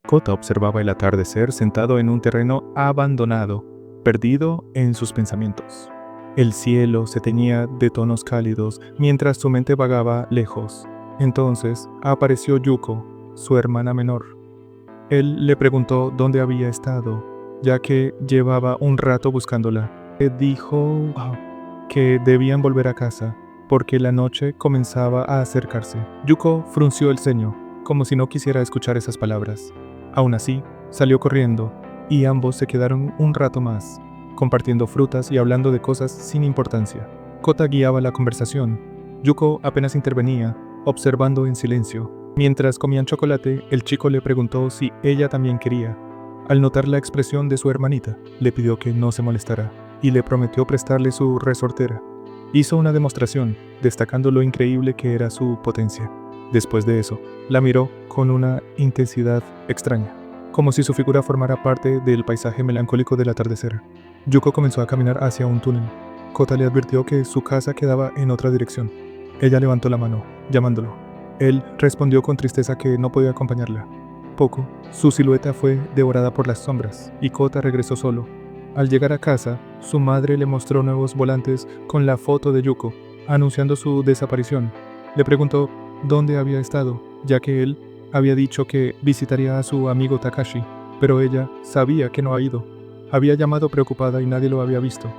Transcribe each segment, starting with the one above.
Kota observaba el atardecer sentado en un terreno abandonado, perdido en sus pensamientos. El cielo se teñía de tonos cálidos mientras su mente vagaba lejos. Entonces apareció Yuko, su hermana menor. Él le preguntó dónde había estado, ya que llevaba un rato buscándola. Le dijo que debían volver a casa, porque la noche comenzaba a acercarse. Yuko frunció el ceño, como si no quisiera escuchar esas palabras. Aún así, salió corriendo, y ambos se quedaron un rato más, compartiendo frutas y hablando de cosas sin importancia. Kota guiaba la conversación. Yuko apenas intervenía, observando en silencio. Mientras comían chocolate, el chico le preguntó si ella también quería. Al notar la expresión de su hermanita, le pidió que no se molestara, y le prometió prestarle su resortera. Hizo una demostración, destacando lo increíble que era su potencia. Después de eso, la miró con una intensidad extraña, como si su figura formara parte del paisaje melancólico del atardecer. Yuko comenzó a caminar hacia un túnel. Kota le advirtió que su casa quedaba en otra dirección. Ella levantó la mano, llamándolo. Él respondió con tristeza que no podía acompañarla. Poco, su silueta fue devorada por las sombras, y Kota regresó solo. Al llegar a casa, su madre le mostró nuevos volantes con la foto de Yuko, anunciando su desaparición. Le preguntó dónde había estado, ya que él había dicho que visitaría a su amigo Takashi, pero ella sabía que no había ido. Había llamado preocupada y nadie lo había visto.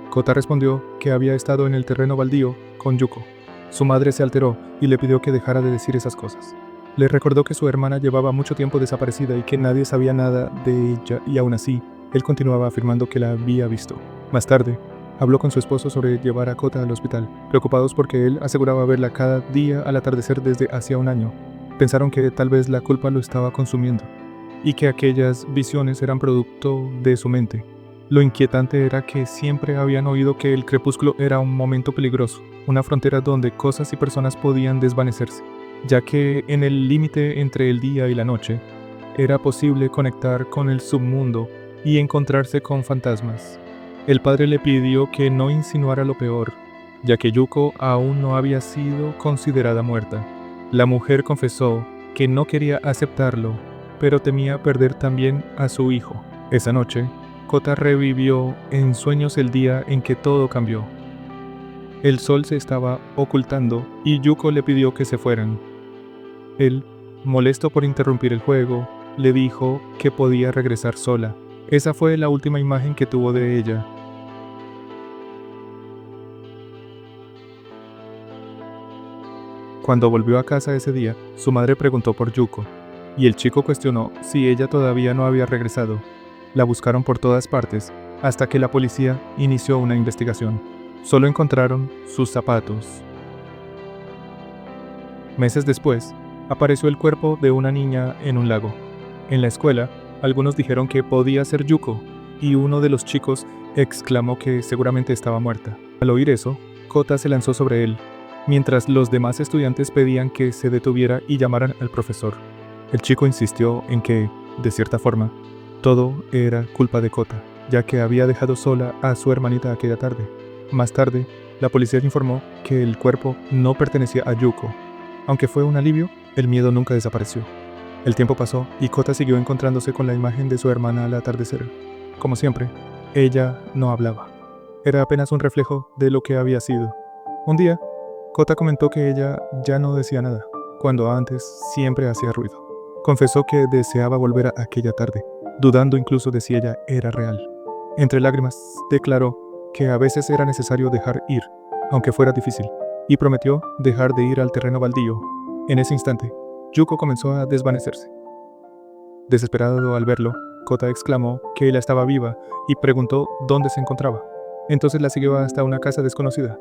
Kota respondió que había estado en el terreno baldío con Yuko. Su madre se alteró y le pidió que dejara de decir esas cosas. Le recordó que su hermana llevaba mucho tiempo desaparecida y que nadie sabía nada de ella, y aún así, él continuaba afirmando que la había visto. Más tarde, habló con su esposo sobre llevar a Kota al hospital, preocupados porque él aseguraba verla cada día al atardecer desde hacía un año. Pensaron que tal vez la culpa lo estaba consumiendo, y que aquellas visiones eran producto de su mente. Lo inquietante era que siempre habían oído que el crepúsculo era un momento peligroso, una frontera donde cosas y personas podían desvanecerse, ya que en el límite entre el día y la noche, era posible conectar con el submundo y encontrarse con fantasmas. El padre le pidió que no insinuara lo peor, ya que Yuko aún no había sido considerada muerta. La mujer confesó que no quería aceptarlo, pero temía perder también a su hijo. Esa noche, Kota revivió en sueños el día en que todo cambió. El sol se estaba ocultando y Yuko le pidió que se fueran. Él, molesto por interrumpir el juego, le dijo que podía regresar sola. Esa fue la última imagen que tuvo de ella. Cuando volvió a casa ese día, su madre preguntó por Yuko, y el chico cuestionó si ella todavía no había regresado. La buscaron por todas partes, hasta que la policía inició una investigación. Solo encontraron sus zapatos. Meses después, apareció el cuerpo de una niña en un lago. En la escuela, algunos dijeron que podía ser Yuko, y uno de los chicos exclamó que seguramente estaba muerta. Al oír eso, Kota se lanzó sobre él, mientras los demás estudiantes pedían que se detuviera y llamaran al profesor. El chico insistió en que, de cierta forma, todo era culpa de Kota, ya que había dejado sola a su hermanita aquella tarde. Más tarde, la policía informó que el cuerpo no pertenecía a Yuko. Aunque fue un alivio, el miedo nunca desapareció. El tiempo pasó y Kota siguió encontrándose con la imagen de su hermana al atardecer. Como siempre, ella no hablaba. Era apenas un reflejo de lo que había sido. Un día, Kota comentó que ella ya no decía nada, cuando antes siempre hacía ruido. Confesó que deseaba volver a aquella tarde, dudando incluso de si ella era real. Entre lágrimas, declaró que a veces era necesario dejar ir, aunque fuera difícil, y prometió dejar de ir al terreno baldío. En ese instante, Yuko comenzó a desvanecerse. Desesperado al verlo, Kota exclamó que ella estaba viva y preguntó dónde se encontraba. Entonces la siguió hasta una casa desconocida.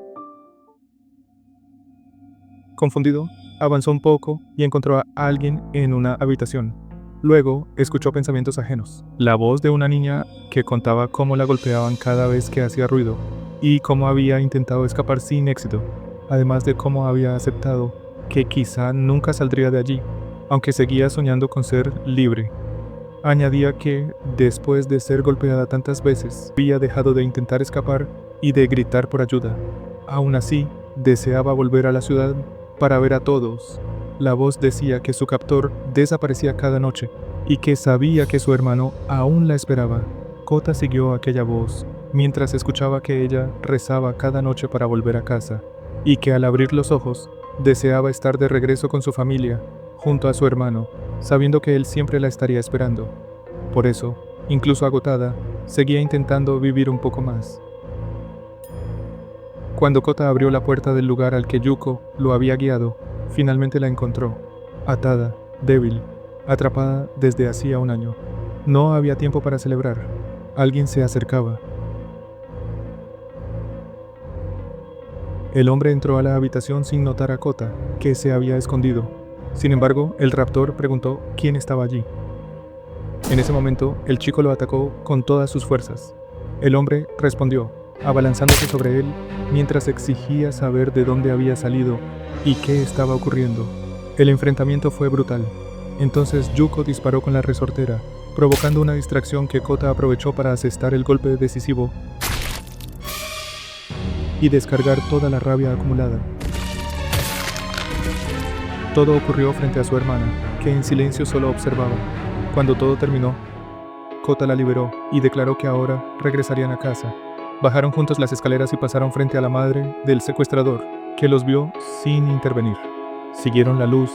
Confundido, avanzó un poco y encontró a alguien en una habitación. Luego, escuchó pensamientos ajenos. La voz de una niña que contaba cómo la golpeaban cada vez que hacía ruido y cómo había intentado escapar sin éxito, además de cómo había aceptado que quizá nunca saldría de allí, aunque seguía soñando con ser libre. Añadía que, después de ser golpeada tantas veces, había dejado de intentar escapar y de gritar por ayuda. Aún así, deseaba volver a la ciudad para ver a todos. La voz decía que su captor desaparecía cada noche y que sabía que su hermano aún la esperaba. Kota siguió aquella voz mientras escuchaba que ella rezaba cada noche para volver a casa, y que al abrir los ojos deseaba estar de regreso con su familia, junto a su hermano, sabiendo que él siempre la estaría esperando. Por eso, incluso agotada, seguía intentando vivir un poco más. Cuando Kota abrió la puerta del lugar al que Yuko lo había guiado, finalmente la encontró, atada, débil, atrapada desde hacía un año. No había tiempo para celebrar. Alguien se acercaba. El hombre entró a la habitación sin notar a Kota, que se había escondido. Sin embargo, el raptor preguntó quién estaba allí. En ese momento, el chico lo atacó con todas sus fuerzas. El hombre respondió, abalanzándose sobre él, mientras exigía saber de dónde había salido y qué estaba ocurriendo. El enfrentamiento fue brutal. Entonces Yuko disparó con la resortera, provocando una distracción que Kota aprovechó para asestar el golpe decisivo y descargar toda la rabia acumulada. Todo ocurrió frente a su hermana, que en silencio solo observaba. Cuando todo terminó, Kota la liberó y declaró que ahora regresarían a casa. Bajaron juntos las escaleras y pasaron frente a la madre del secuestrador, que los vio sin intervenir. Siguieron la luz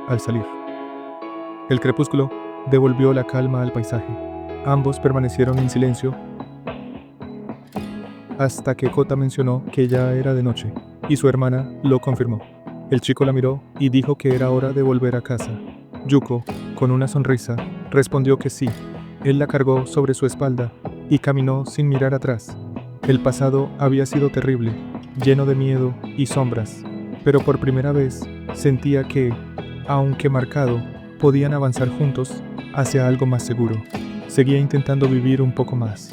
al salir. El crepúsculo devolvió la calma al paisaje. Ambos permanecieron en silencio hasta que Kota mencionó que ya era de noche, y su hermana lo confirmó. El chico la miró y dijo que era hora de volver a casa. Yuko, con una sonrisa, respondió que sí. Él la cargó sobre su espalda y caminó sin mirar atrás. El pasado había sido terrible, lleno de miedo y sombras, pero por primera vez sentía que, aunque marcado, podían avanzar juntos hacia algo más seguro. Seguía intentando vivir un poco más.